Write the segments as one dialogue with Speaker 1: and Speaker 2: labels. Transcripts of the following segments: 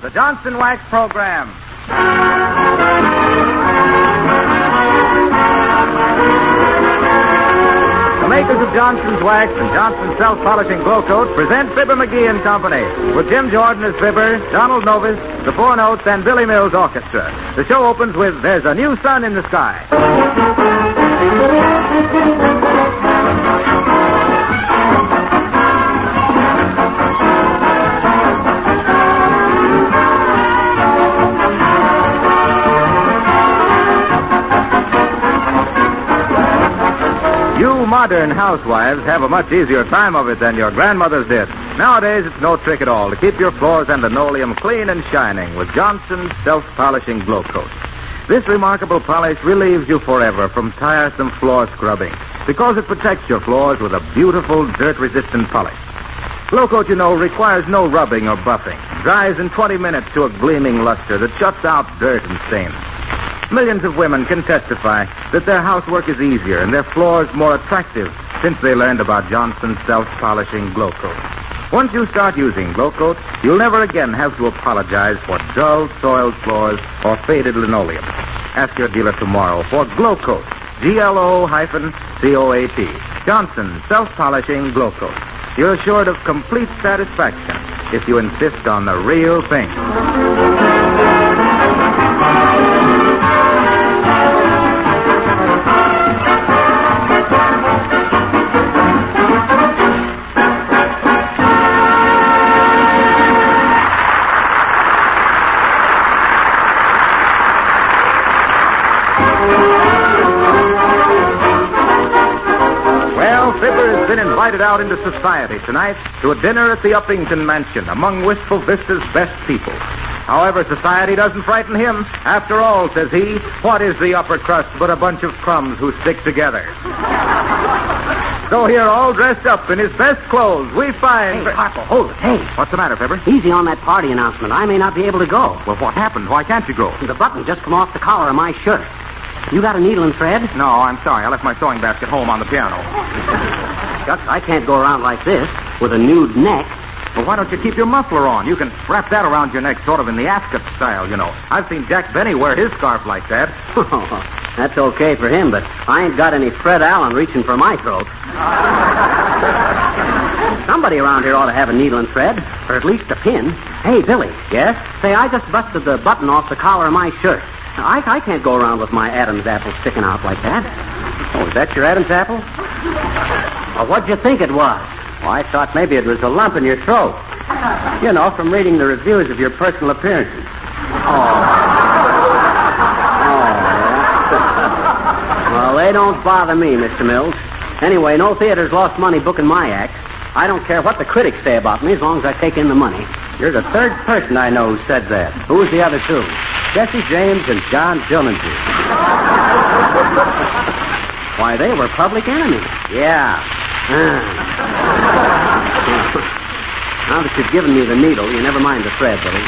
Speaker 1: the Johnson Wax Program. The makers of Johnson's Wax and Johnson's Self-Polishing Glow Coat present Fibber McGee and Company, with Jim Jordan as Fibber, Donald Novis, the Four Notes, and Billy Mills Orchestra. The show opens with There's a New Sun in the Sky. You modern housewives have a much easier time of it than your grandmothers did. Nowadays, it's no trick at all to keep your floors and linoleum clean and shining with Johnson's Self-Polishing Glow Coat. This remarkable polish relieves you forever from tiresome floor scrubbing because it protects your floors with a beautiful, dirt-resistant polish. Glow Coat, you know, requires no rubbing or buffing. Dries in 20 minutes to a gleaming luster that shuts out dirt and stains. Millions of women can testify that their housework is easier and their floors more attractive since they learned about Johnson's Self-Polishing Glow Coat. Once you start using Glow Coat, you'll never again have to apologize for dull, soiled floors or faded linoleum. Ask your dealer tomorrow for Glow Coat, GLO-COAT, Johnson's Self-Polishing Glow Coat. You're assured of complete satisfaction if you insist on the real thing. Invited out into society tonight to a dinner at the Uppington Mansion among Wistful Vista's best people. However, society doesn't frighten him. After all, says he, what is the upper crust but a bunch of crumbs who stick together? So here, all dressed up in his best clothes, we find...
Speaker 2: Hey, Harpo, hold it. Hey.
Speaker 1: What's the matter, Fibber?
Speaker 2: Easy on that party announcement. I may not be able to go.
Speaker 1: Well, what happened? Why can't you go?
Speaker 2: The button just come off the collar of my shirt. You got a needle and thread?
Speaker 1: No, I'm sorry. I left my sewing basket home on the piano.
Speaker 2: Shucks, I can't go around like this with a nude neck.
Speaker 1: Well, why don't you keep your muffler on? You can wrap that around your neck sort of in the Ascot style, you know. I've seen Jack Benny wear his scarf like that.
Speaker 2: Oh, that's okay for him, but I ain't got any Fred Allen reaching for my throat. Somebody around here ought to have a needle and thread, or at least a pin. Hey, Billy.
Speaker 1: Yes?
Speaker 2: Say, I just busted the button off the collar of my shirt. I can't go around with my Adam's apple sticking out like that.
Speaker 1: Oh, is that your Adam's apple?
Speaker 2: Well, what'd you think it was?
Speaker 1: Well, I thought maybe it was a lump in your throat. You know, from reading the reviews of your personal appearances.
Speaker 2: Well, they don't bother me, Mr. Mills. Anyway, no theater's lost money booking my act. I don't care what the critics say about me as long as I take in the money.
Speaker 1: You're the third person I know who said that.
Speaker 2: Who's the other two?
Speaker 1: Jesse James and John Dillinger.
Speaker 2: Why, they were public enemies.
Speaker 1: Yeah.
Speaker 2: Now that you've given me the needle, you never mind the thread, Billy.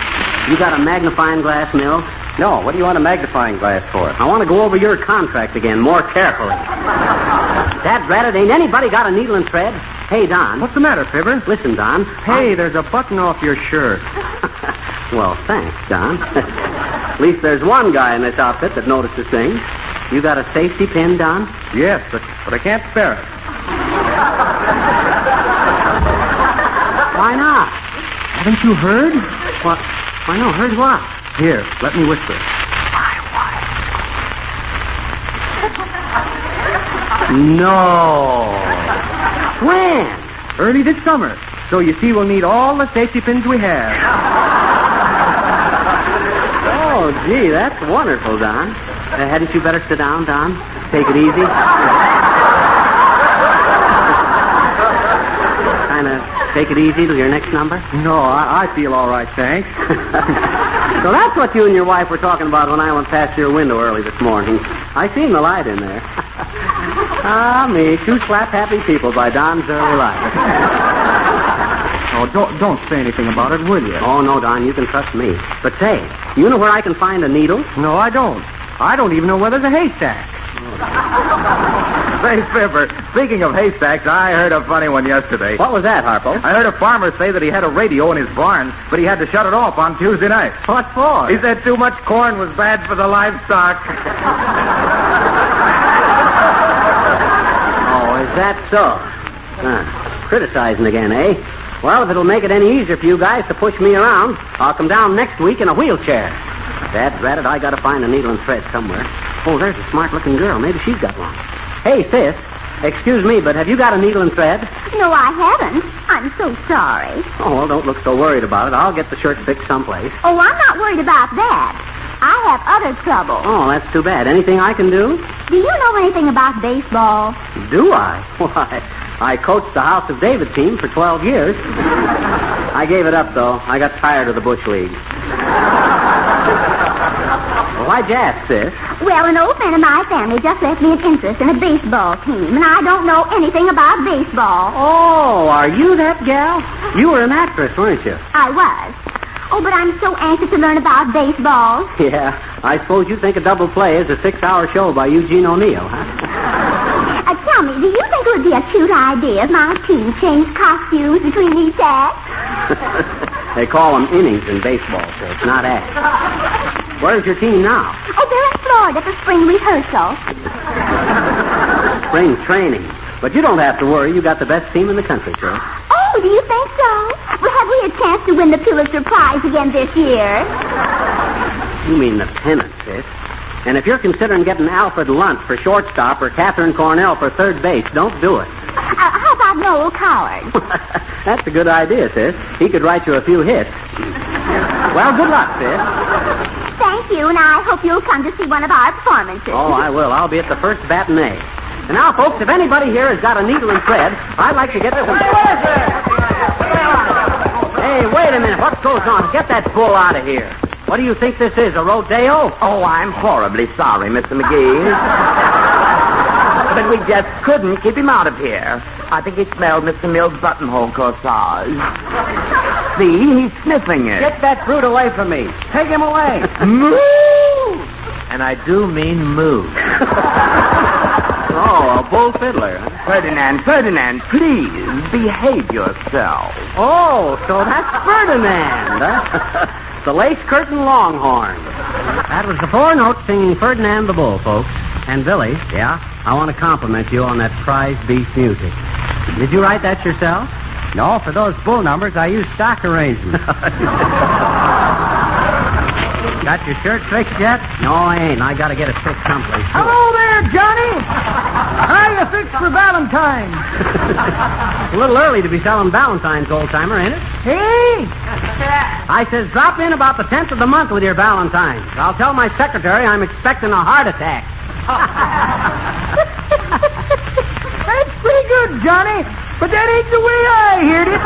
Speaker 2: You got a magnifying glass, Mill?
Speaker 1: No, what do you want a magnifying glass for?
Speaker 2: I want to go over your contract again more carefully. Dadrat, ain't anybody got a needle and thread? Hey, Don.
Speaker 1: What's the matter, Fibber?
Speaker 2: Listen, Don.
Speaker 1: Hey, there's a button off your shirt.
Speaker 2: Well, thanks, Don. At least there's one guy in this outfit that notices things. You got a safety pin, Don?
Speaker 1: Yes, but I can't spare it.
Speaker 2: Why not?
Speaker 1: Haven't you heard?
Speaker 2: What? I know. Heard what?
Speaker 1: Here, let me whisper.
Speaker 2: My wife.
Speaker 1: No.
Speaker 2: When?
Speaker 1: Early this summer. So you see, we'll need all the safety pins we have.
Speaker 2: Oh, gee, that's wonderful, Don. Hadn't you better sit down, Don? Take it easy. Kind of take it easy till your next number?
Speaker 1: No, I feel all right, thanks.
Speaker 2: So that's what you and your wife were talking about when I went past your window early this morning. I seen the light in there. Me, two slap-happy people by Don's early light.
Speaker 1: Oh, don't say anything about it, will you?
Speaker 2: Oh, no, Don, you can trust me. But say, you know where I can find a needle?
Speaker 1: No, I don't. I don't even know where there's a haystack. Say, Fibber, speaking of haystacks, I heard a funny one yesterday.
Speaker 2: What was that, Harpo?
Speaker 1: I heard a farmer say that he had a radio in his barn, but he had to shut it off on Tuesday night.
Speaker 2: What for?
Speaker 1: He said too much corn was bad for the livestock.
Speaker 2: Oh, is that so? Criticizing again, eh? Well, if it'll make it any easier for you guys to push me around, I'll come down next week in a wheelchair. Dad-ratted, I gotta find a needle and thread somewhere. Oh, there's a smart-looking girl. Maybe she's got one. Hey, sis, excuse me, but have you got a needle and thread?
Speaker 3: No, I haven't. I'm so sorry.
Speaker 2: Oh, well, don't look so worried about it. I'll get the shirt fixed someplace.
Speaker 3: Oh, I'm not worried about that. I have other trouble.
Speaker 2: Oh, that's too bad. Anything I can do?
Speaker 3: Do you know anything about baseball?
Speaker 2: Do I? Why, I coached the House of David team for 12 years. I gave it up, though. I got tired of the Bush League. Well, why'd you ask, sis?
Speaker 3: Well, an old friend of my family just left me an interest in a baseball team, and I don't know anything about baseball.
Speaker 2: Oh, are you that gal? You were an actress, weren't you?
Speaker 3: I was. Oh, but I'm so anxious to learn about baseball.
Speaker 2: Yeah, I suppose you think a double play is a 6-hour show by Eugene O'Neill, huh?
Speaker 3: Tell me, do you think it would be a cute idea if my team changed costumes between each act?
Speaker 2: They call them innings in baseball, so it's not acts. Where's your team now?
Speaker 3: Oh, they're in Florida for spring rehearsal.
Speaker 2: Spring training. But you don't have to worry. You got the best team in the country, sir.
Speaker 3: Oh, do you think so? Well, have we a chance to win the Pulitzer Prize again this year?
Speaker 2: You mean the pennant, sis. And if you're considering getting Alfred Lunt for shortstop or Catherine Cornell for third base, don't do it.
Speaker 3: How about Noel Coward?
Speaker 2: That's a good idea, sis. He could write you a few hits. Well, good luck, sis.
Speaker 3: Thank you, and I hope you'll come to see one of our performances.
Speaker 2: Oh, I will. I'll be at the first bat and A. And now, folks, if anybody here has got a needle and thread, I'd like to get this one. Hey, wait a minute. What goes on? Get that bull out of here. What do you think this is, a rodeo?
Speaker 4: Oh, I'm horribly sorry, Mr. McGee. But we just couldn't keep him out of here. I think he smelled Mr. Mill's buttonhole corsage. See, he's sniffing it.
Speaker 2: Get that brute away from me. Take him away.
Speaker 4: Moo!
Speaker 5: And I do mean move.
Speaker 2: Oh, a bull fiddler.
Speaker 4: Ferdinand, please behave yourself.
Speaker 2: Oh, so that's Ferdinand, huh? The lace curtain longhorn. That was the 4 notes singing Ferdinand the Bull, folks. And Billy. Yeah? I want to compliment you on that prize beast music. Did you write that yourself? No, for those bull numbers, I used stock arrangements. Got your shirt fixed yet? No, I ain't. I got to get it fixed someplace.
Speaker 6: Hello there, Johnny. How you fixed for Valentine's?
Speaker 2: A little early to be selling Valentine's, old-timer, ain't it?
Speaker 6: Hey?
Speaker 2: I says, drop in about the 10th of the month with your Valentine's. I'll tell my secretary I'm expecting a heart attack.
Speaker 6: That's pretty good, Johnny. But that ain't the way I heard it.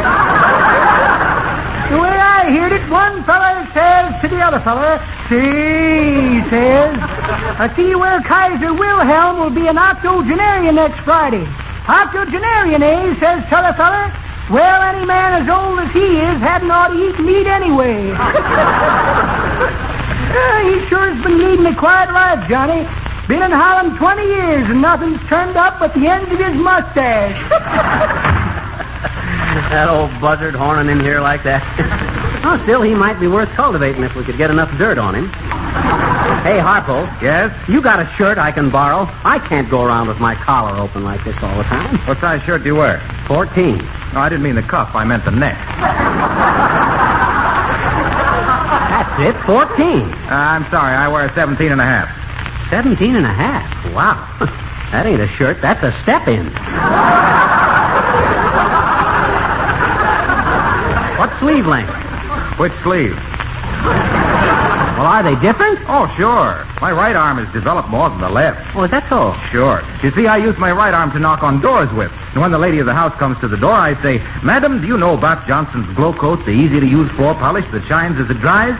Speaker 6: The way I heard it, one fella says to the other fella, he says, I see where Kaiser Wilhelm will be an octogenarian next Friday. Octogenarian, eh, says t'other fella. Well, any man as old as he is hadn't ought to eat meat anyway. He sure has been leading it quite right, Johnny. Been in Holland 20 years and nothing's turned up but the ends of his mustache.
Speaker 2: That old buzzard horning in here like that. Oh, still, he might be worth cultivating if we could get enough dirt on him. Hey, Harpo.
Speaker 1: Yes?
Speaker 2: You got a shirt I can borrow? I can't go around with my collar open like this all the time.
Speaker 1: What size shirt do you wear?
Speaker 2: 14.
Speaker 1: No, I didn't mean the cuff. I meant the neck.
Speaker 2: That's it, 14.
Speaker 1: I'm sorry. I wear a 17 and a half.
Speaker 2: 17 and a half. Wow. That ain't a shirt. That's a step-in. What sleeve length?
Speaker 1: Which sleeve?
Speaker 2: Well, are they different?
Speaker 1: Oh, sure. My right arm is developed more than the left.
Speaker 2: Oh, is that so?
Speaker 1: Sure. You see, I use my right arm to knock on doors with. And when the lady of the house comes to the door, I say, Madam, do you know about Johnson's Glow Coat, the easy-to-use floor polish that shines as it dries?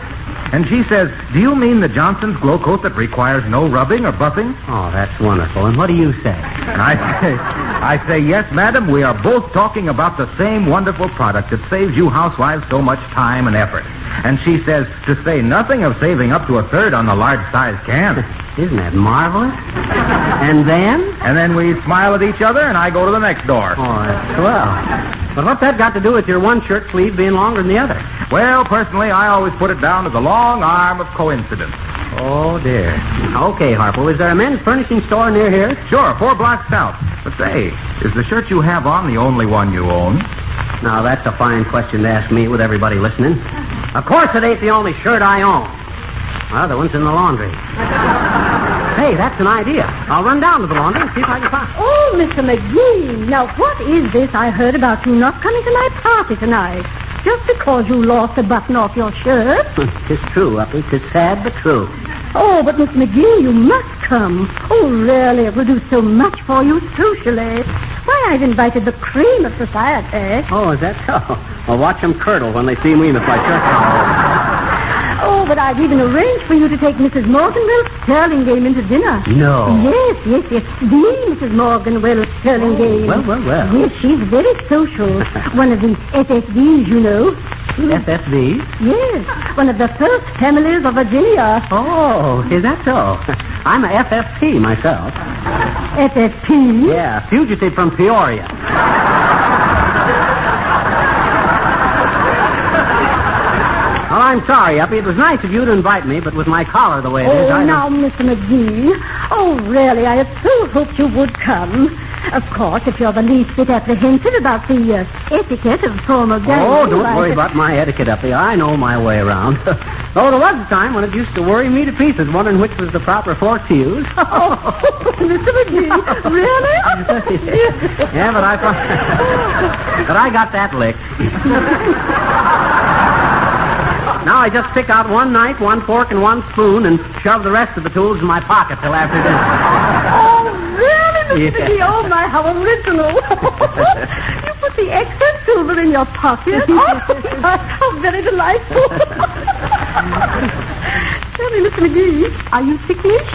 Speaker 1: And she says, do you mean the Johnson's Glow Coat that requires no rubbing or buffing?
Speaker 2: Oh, that's wonderful. And what do you say?
Speaker 1: And I say, yes, madam, we are both talking about the same wonderful product that saves you housewives so much time and effort. And she says, to say nothing of saving up to a third on the large-size can.
Speaker 2: Isn't that marvelous? And then?
Speaker 1: And then we smile at each other, and I go to the next door.
Speaker 2: Oh, that's swell. But what's that got to do with your one shirt sleeve being longer than the other?
Speaker 1: Well, personally, I always put it down to the long arm of coincidence.
Speaker 2: Oh, dear. Okay, Harpo, is there a men's furnishing store near here?
Speaker 1: Sure, 4 blocks south. But say, is the shirt you have on the only one you own?
Speaker 2: Now, that's a fine question to ask me with everybody listening. Of course it ain't the only shirt I own. The other one's in the laundry. Hey, that's an idea. I'll run down to the laundry and see if I can find...
Speaker 7: Oh, Mr. McGee, now what is this I heard about you not coming to my party tonight? Just because you lost a button off your shirt?
Speaker 2: 'Tis true, Uppy. 'Tis sad, but true.
Speaker 7: Oh, but Mr. McGee, you must come. Oh, really, it will do so much for you socially. Why, I've invited the cream of society.
Speaker 2: Oh, is that so? Well, watch them curdle when they see me with my shirt on.
Speaker 7: Oh, but I've even arranged for you to take Mrs. Morganwell's Sterling game into dinner.
Speaker 2: No.
Speaker 7: Yes. The Mrs. Morganwell's Sterling game.
Speaker 2: Well.
Speaker 7: Yes, she's very social. One of the FSBs, you know.
Speaker 2: FSB?
Speaker 7: Yes, one of the first families of Virginia.
Speaker 2: Oh, is that so? I'm a FFP myself.
Speaker 7: FFP?
Speaker 2: Yeah, fugitive from Peoria. Well, I'm sorry, Uppy. It was nice of you to invite me, but with my collar the way it is, I
Speaker 7: now, Mr. McGee. Oh, really, I so hoped you would come. Of course, if you're the least bit apprehensive about the etiquette of formal gathering...
Speaker 2: Oh, don't worry about my etiquette, Uppy. I know my way around. Though there was a time when it used to worry me to pieces, wondering which was the proper fork to use.
Speaker 7: Oh, Mr. McGee, really?
Speaker 2: Yeah, but I got that licked. Now I just pick out one knife, one fork, and one spoon and shove the rest of the tools in my pocket till after dinner.
Speaker 7: Oh, really, Mr. McGee? Oh, my, how original. You put the extra silver in your pocket? Oh, my, how very delightful. Tell me, Mr. McGee, are you ticklish?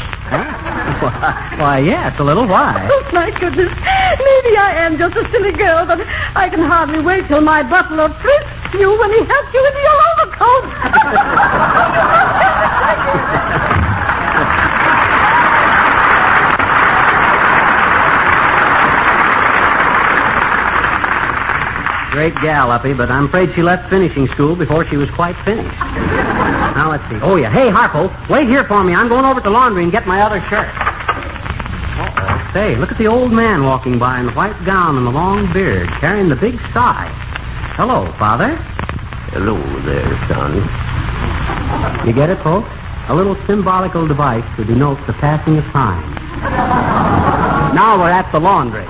Speaker 2: Why, yes, a little. Why?
Speaker 7: Oh, my goodness. Maybe I am just a silly girl, but I can hardly wait till my butler frisks you when he helps you into your overcoat. Great gal, Uppy, but I'm afraid she left finishing school before she was quite finished. Now, let's see. Oh, yeah. Hey, Harpo, wait here for me. I'm going over to the laundry and get my other shirt. Uh-oh. Say, look at the old man walking by in the white gown and the long beard, carrying the big sigh. Hello, Father.
Speaker 8: Hello there, son.
Speaker 2: You get it, folks? A little symbolical device to denote the passing of time. Now we're at the laundry.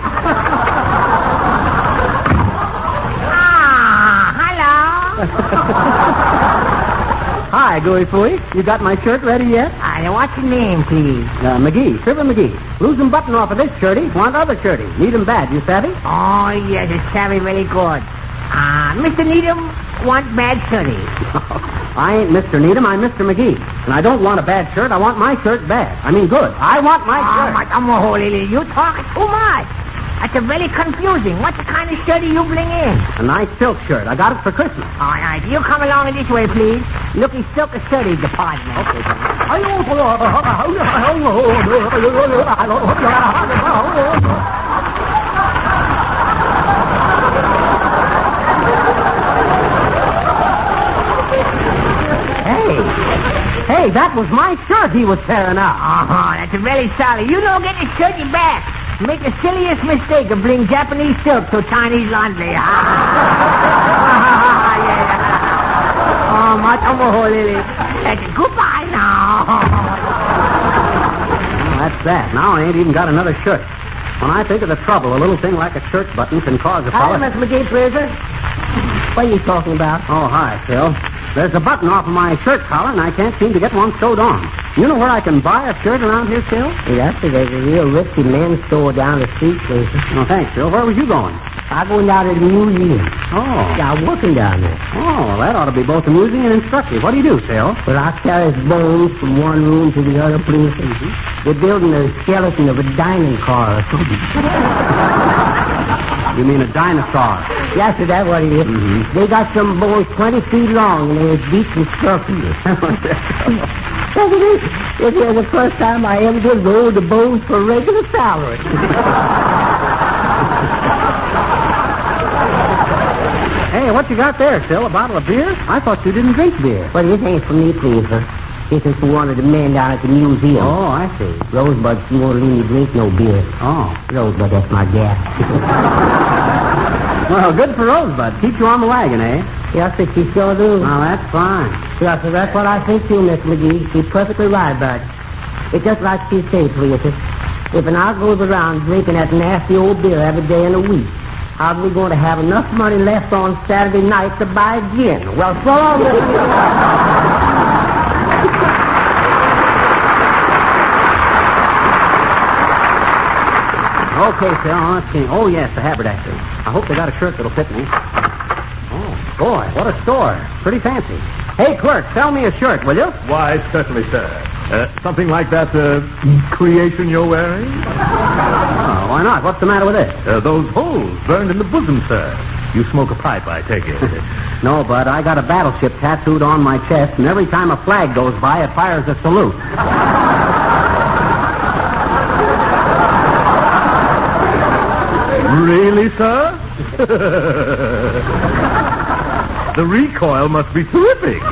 Speaker 2: Hi, Gooey Fooey. You got my shirt ready yet?
Speaker 6: What's your name, please?
Speaker 2: McGee. Fibber McGee. Lose 'em button off of this shirty. Want other shirty. Need 'em bad, you savvy?
Speaker 6: Oh, yes, it's very, very good. Mr. Needham want bad shirty.
Speaker 2: I ain't Mr. Needham. I'm Mr. McGee. And I don't want a bad shirt. I want my shirt bad. I mean good. I want my shirt.
Speaker 6: You talking too much. That's very confusing. What kind of shirt do you bring in?
Speaker 2: A nice silk shirt. I got it for Christmas.
Speaker 6: All right. You come along this way, please. Looky silk and shirty department.
Speaker 2: Okay, Hey, that was my shirt he was tearing out.
Speaker 6: That's very sorry. You don't get the shirty back. Make the silliest mistake of bring Japanese silk to Chinese laundry. Goodbye now.
Speaker 2: Well, that's that. Now I ain't even got another shirt. When I think of the trouble a little thing like a shirt button can cause a
Speaker 6: Hi,
Speaker 2: fellow...
Speaker 6: Miss McGee, please. What are you talking about?
Speaker 2: Oh, hi, Phil. There's a button off of my shirt collar, and I can't seem to get one sewed on. You know where I can buy a shirt around here, Phil?
Speaker 6: Yes, there's a real risky men's store down the street, please.
Speaker 2: Oh, thanks, Phil. Where was you going?
Speaker 6: I'm going down to the museum.
Speaker 2: Oh.
Speaker 6: Yeah, I'm working down there.
Speaker 2: Oh, well, that ought to be both amusing and instructive. What do you do, Phil?
Speaker 6: Well, I carry bones from one room to the other, please.
Speaker 2: Mm-hmm.
Speaker 6: They're building a skeleton of a dining car or something.
Speaker 2: You mean a dinosaur?
Speaker 6: Yes, sir, that's what it is.
Speaker 2: Mm-hmm.
Speaker 6: They got some bones 20 feet long, and they're deep and stuffy. This is the first time I ever did roll the bones for regular salary.
Speaker 7: Hey, what you got there, Phil? A bottle of beer? I thought you didn't drink beer.
Speaker 6: Well, this ain't for me, please, sir. This is for one of the men down at the museum.
Speaker 7: Oh, I see.
Speaker 6: Rosebud, she won't let me drink no beer.
Speaker 7: Oh.
Speaker 6: Rosebud, that's my gal.
Speaker 7: Well, good for Rosebud. Keep you on the wagon, eh?
Speaker 6: Yes, sir, she sure do.
Speaker 7: Well, that's fine.
Speaker 6: Yes, sir, that's what I think too, Miss McGee. She's perfectly right about it. It's just like she said, please, sir. If an hour goes around drinking that nasty old beer every day in a week, how's we going to have enough money left on Saturday night to buy gin? Well, so long.
Speaker 7: Okay, Phil, let's see. Oh, yes, the haberdashery. I hope they got a shirt that'll fit me. Oh, boy, what a store. Pretty fancy. Hey, clerk, sell me a shirt, will you?
Speaker 9: Why, certainly, sir. Something like that creation you're wearing?
Speaker 7: Oh, why not? What's the matter with it?
Speaker 9: Those holes burned in the bosom, sir. You smoke a pipe, I take it.
Speaker 7: No, Bud, I got a battleship tattooed on my chest, and every time a flag goes by, it fires a salute.
Speaker 9: Really, sir? The recoil must be terrific.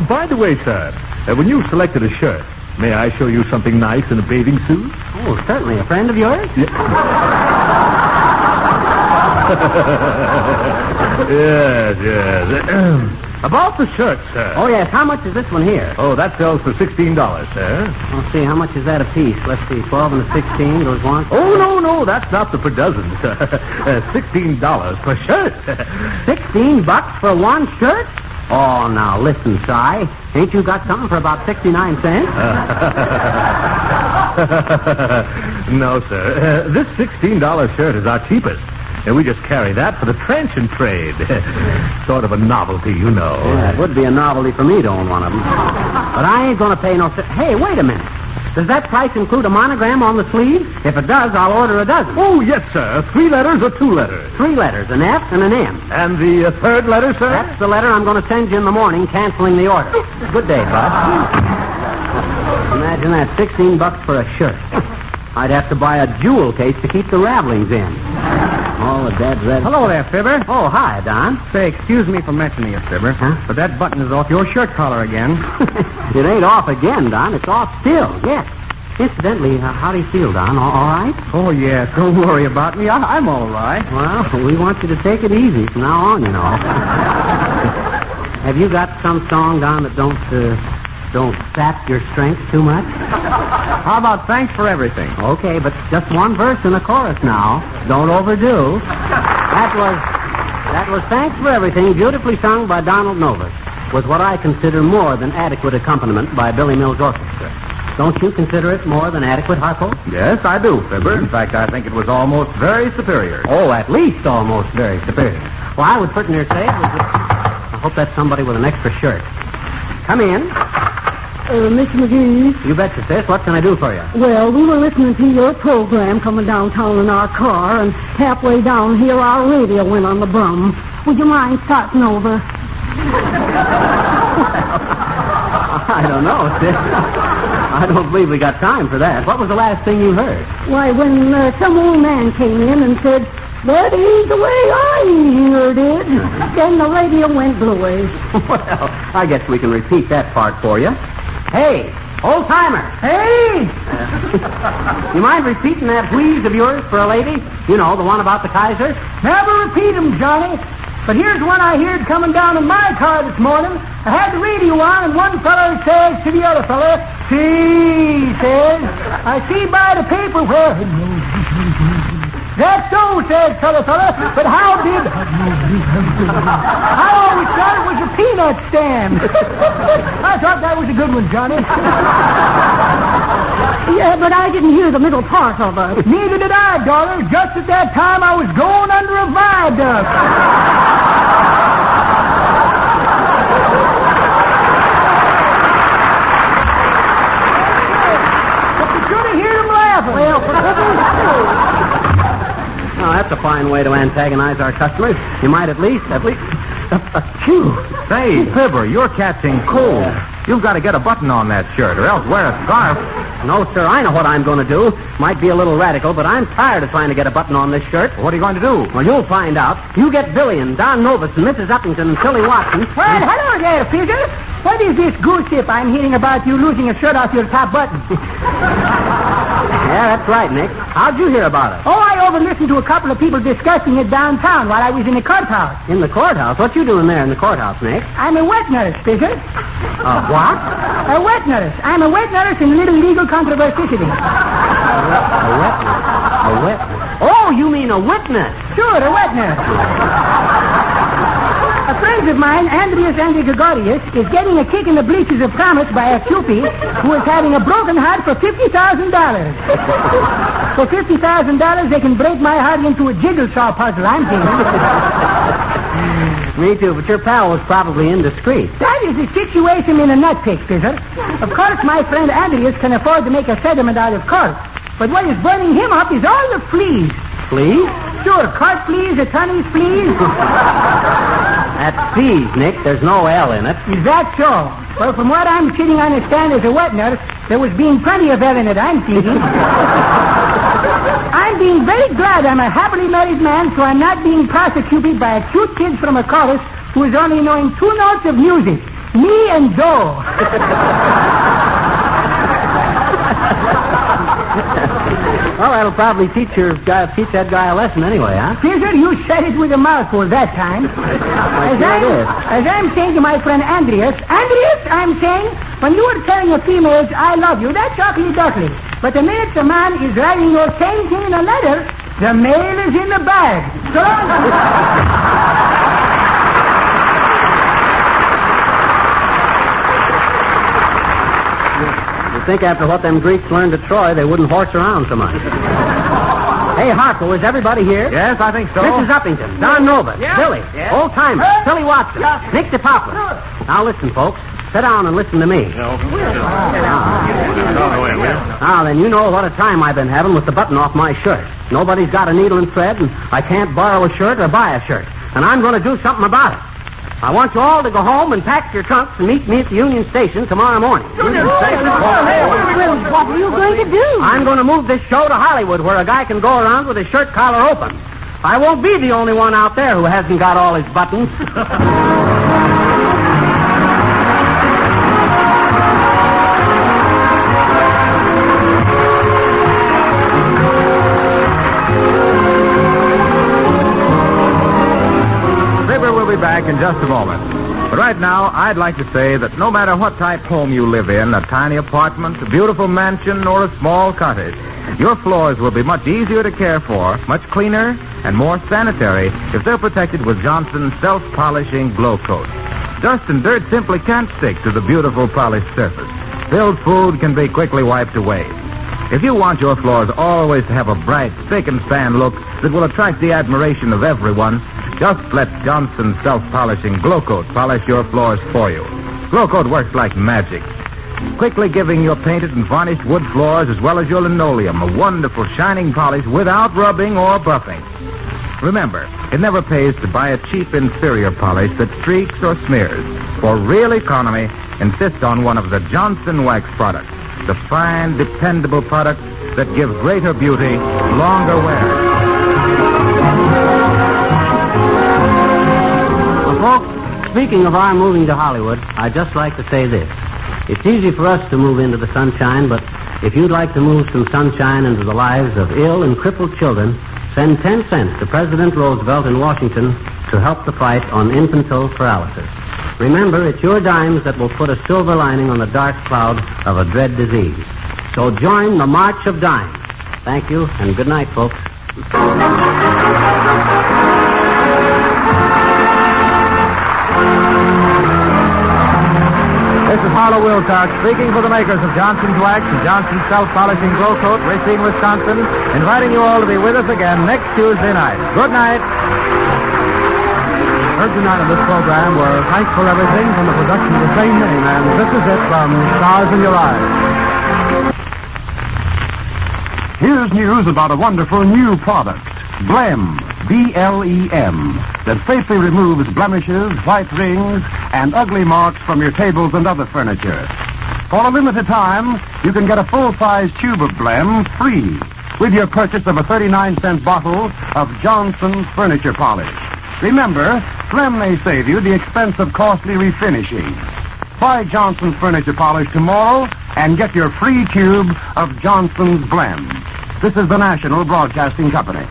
Speaker 9: By the way, sir, when you've selected a shirt, may I show you something nice in a bathing suit?
Speaker 7: Oh, certainly. A friend of yours?
Speaker 9: Yes. About the shirt, sir.
Speaker 7: Oh, yes. How much is this one here?
Speaker 9: Oh, that sells for $16, sir.
Speaker 7: Let's see. How much is that a piece? Let's see. 12 and a 16 goes one.
Speaker 9: Oh, no. That's not the per dozen, sir. $16 per shirt.
Speaker 7: $16 for one shirt? Oh, now, listen, Si. Ain't you got something for about 69 cents?
Speaker 9: No, sir. This $16 shirt is our cheapest. And we just carry that for the trench and trade. Sort of a novelty, you know.
Speaker 7: Yeah, it would be a novelty for me to own one of them. But I ain't going to pay no... Hey, wait a minute. Does that price include a monogram on the sleeve? If it does, I'll order a dozen.
Speaker 9: Oh, yes, sir. 3 letters or 2 letters?
Speaker 7: 3 letters, an F and an M.
Speaker 9: And the third letter, sir?
Speaker 7: That's the letter I'm going to send you in the morning, canceling the order. Good day, Bud. Imagine that, $16 for a shirt. I'd have to buy a jewel case to keep the ravelings in. All the dead red...
Speaker 2: Hello there, Fibber.
Speaker 7: Oh, hi, Don.
Speaker 2: Say, excuse me for mentioning it, Fibber.
Speaker 7: Huh?
Speaker 2: But that button is off your shirt collar again.
Speaker 7: It ain't off again, Don. It's off still, yes. Incidentally, how do you feel, Don? All right?
Speaker 2: Oh, yes. Don't worry about me. I'm all right.
Speaker 7: Well, we want you to take it easy from now on, you know. Have you got some song, Don, that don't sap your strength too much?
Speaker 2: How about Thanks for Everything?
Speaker 7: Okay, but just one verse and a chorus now. Don't overdo. That was Thanks for Everything, beautifully sung by Donald Novus, with what I consider more than adequate accompaniment by Billy Mills Orchestra. Don't you consider it more than adequate, Harpo?
Speaker 2: Yes, I do, Fibber. In fact, I think it was almost very superior.
Speaker 7: Oh, at least almost very superior. Well, I would certainly say it was... I hope that's somebody with an extra shirt. Come in.
Speaker 6: Mr. McGee.
Speaker 7: You betcha, sis. What can I do for you?
Speaker 6: Well, we were listening to your program coming downtown in our car, and halfway down here, our radio went on the brum. Would you mind starting over?
Speaker 7: I don't know, sis. I don't believe we got time for that. What was the last thing you heard?
Speaker 6: Why, when some old man came in and said, "That ain't the way I heard it," then the radio went bluey.
Speaker 7: Well, I guess we can repeat that part for you. Hey, old-timer.
Speaker 6: Hey!
Speaker 7: You mind repeating that wheeze of yours for a lady? You know, the one about the Kaiser?
Speaker 6: Never repeat 'em, Johnny. But here's one I heard coming down in my car this morning. I had the radio on, and one fellow says to the other fellow, "See," says, "I see by the paper where..." "That's so," says fellow, "but how did..." "I always thought it was a peanut stand." I thought that was a good one, Johnny. Yeah, but I didn't hear the middle part of it. Neither did I, daughter. Just at that time, I was going under a viaduct. But you should have heard him laughing. Well, for heaven's sake.
Speaker 7: Oh, that's a fine way to antagonize our customers. You might at least... Phew.
Speaker 2: Say, Fibber, you're catching cold.
Speaker 1: You've got to get a button on that shirt, or else wear a scarf.
Speaker 7: No, sir, I know what I'm going to do. Might be a little radical, but I'm tired of trying to get a button on this shirt.
Speaker 1: What are you going to do?
Speaker 7: Well, you'll find out. You get Billy and Don Novus and Mrs. Uppington and Tilly Watson.
Speaker 6: Well, hello there, Figger. What is this goosip I'm hearing about you losing a shirt off your top button?
Speaker 7: Yeah, that's right, Nick. How'd you hear about it?
Speaker 6: Oh, I overlistened to a couple of people discussing it downtown while I was in the courthouse.
Speaker 7: In the courthouse? What you doing there in the courthouse, Nick?
Speaker 6: I'm a wet nurse, Figger.
Speaker 7: What?
Speaker 6: A wet nurse. I'm a wet nurse in a little legal controversy.
Speaker 7: A witness. A witness. Oh, you mean a witness?
Speaker 6: Sure, a wet nurse. A friend of mine, Andreas Gregorius, is getting a kick in the bleachers of Promise by a Cupid who is having a broken heart for $50,000. For $50,000, they can break my heart into a jigsaw puzzle, I'm thinking.
Speaker 7: Me too, but your pal was probably indiscreet.
Speaker 6: That is the situation in a nutpick, Fizzer. Of course, my friend Andreas can afford to make a settlement out of court. But what is burning him up is all the fleas.
Speaker 7: Fleas?
Speaker 6: Sure, court fleas, attorney's fleas.
Speaker 7: That's fees, Nick. There's no L in it.
Speaker 6: Is that so? Well, from what I'm sitting on a stand as a wet nurse, there was being plenty of L in it, I'm thinking. I'm being very glad I'm a happily married man, so I'm not being prosecuted by a cute kid from a chorus who is only knowing 2 notes of music, me and do.
Speaker 7: Well, that'll probably teach that guy a lesson anyway, huh?
Speaker 6: Fizzer, you said it with a mouthful that time. As I'm saying to my friend Andreas, I'm saying, when you were telling your females, I love you, that's ugly duckling. But the minute the man is writing your same thing in a letter, the mail is in the bag. So
Speaker 7: I think after what them Greeks learned at Troy, they wouldn't horse around so much. Hey, Harpo, is everybody here?
Speaker 1: Yes, I think so.
Speaker 7: Mrs. Uppington, Don Novus, Billy, Old Timer, Tilly Watson, Nick DePoplar. Now listen, folks. Sit down and listen to me. Now then, you know what a time I've been having with the button off my shirt. Nobody's got a needle and thread, and I can't borrow a shirt or buy a shirt. And I'm going to do something about it. I want you all to go home and pack your trunks and meet me at the Union Station tomorrow morning.
Speaker 3: Well, what are you going to do?
Speaker 7: I'm going to move this show to Hollywood, where a guy can go around with his shirt collar open. I won't be the only one out there who hasn't got all his buttons.
Speaker 1: We'll be back in just a moment. But right now, I'd like to say that no matter what type home you live in, a tiny apartment, a beautiful mansion, or a small cottage, your floors will be much easier to care for, much cleaner, and more sanitary if they're protected with Johnson's self-polishing glow coat. Dust and dirt simply can't stick to the beautiful polished surface. Spilled food can be quickly wiped away. If you want your floors always to have a bright, spick and span look that will attract the admiration of everyone, just let Johnson's self-polishing Glow Coat polish your floors for you. Glow Coat works like magic, quickly giving your painted and varnished wood floors as well as your linoleum a wonderful shining polish without rubbing or buffing. Remember, it never pays to buy a cheap inferior polish that streaks or smears. For real economy, insist on one of the Johnson Wax products, the fine, dependable products that give greater beauty, longer wear.
Speaker 7: Folks, speaking of our moving to Hollywood, I'd just like to say this. It's easy for us to move into the sunshine, but if you'd like to move some sunshine into the lives of ill and crippled children, send 10 cents to President Roosevelt in Washington to help the fight on infantile paralysis. Remember, it's your dimes that will put a silver lining on the dark cloud of a dread disease. So join the March of Dimes. Thank you, and good night, folks.
Speaker 1: This is Harlow Wilcox speaking for the makers of Johnson's Wax and Johnson's Self-Polishing Glow Coat, Racine, Wisconsin, inviting you all to be with us again next Tuesday night. Good night.
Speaker 10: Heard tonight on this program were Thanks for Everything from the production of the same name, and this is it from Stars in Your Eyes. Here's news about a wonderful new product, Blem.
Speaker 11: BLEM, that safely removes blemishes, white rings, and ugly marks from your tables and other furniture. For a limited time, you can get a full-size tube of Blem free with your purchase of a 39-cent bottle of Johnson's Furniture Polish. Remember, Blem may save you the expense of costly refinishing. Try Johnson's Furniture Polish tomorrow and get your free tube of Johnson's Blem. This is the National Broadcasting Company.